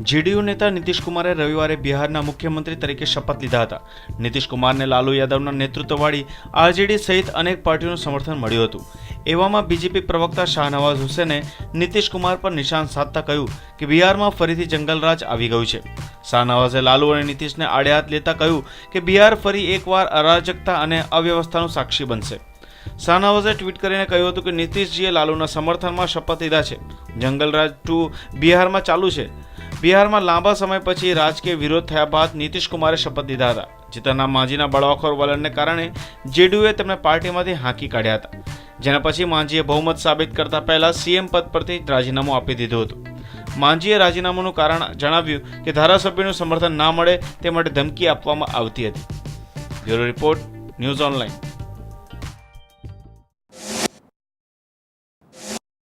JDU નેતા નીતિશ કુમારે રવિવારે બિહારના મુખ્યમંત્રી તરીકે શપથ લીધા હતા. નીતિશ કુમારને લાલુ યાદવના નેતૃત્વવાળી આરજેડી સહિત અનેક પાર્ટીઓનું સમર્થન મળ્યું હતું. એવામાં બીજેપી પ્રવક્તા શાહનવાઝ હુસેને નીતિશ કુમાર પર નિશાન સાધતા કહ્યું કે બિહારમાં ફરીથી જંગલરાજ આવી ગયું છે. શાહનવાઝે લાલુ અને નીતિશને આડે હાથ લેતા કહ્યું કે બિહાર ફરી એકવાર અરાજકતા અને અવ્યવસ્થાનું સાક્ષી બનશે. શાહનવાઝે ટ્વીટ કરીને કહ્યું હતું કે નીતિશજીએ લાલુના સમર્થનમાં શપથ લીધા છે. જંગલરાજ 2 બિહારમાં ચાલુ છે. બિહારમાં લાંબા સમય પછી રાજકીય વિરોધ થયા બાદ નીતિશ કુમારે શપથ લીધા હતા. જીતનના માંઝીના બળવાખોર વલણને કારણે જેડીયુએ તેમને પાર્ટીમાંથી હાંકી કાઢ્યા હતા, જેના પછી માંઝીએ બહુમત સાબિત કરતા પહેલા સીએમ પદ પરથી રાજીનામું આપી દીધું હતું. માંઝીએ રાજીનામાનું કારણ જણાવ્યું કે ધારાસભ્યનું સમર્થન ના મળે તે માટે ધમકી આપવામાં આવતી હતી. Bureau report, news online.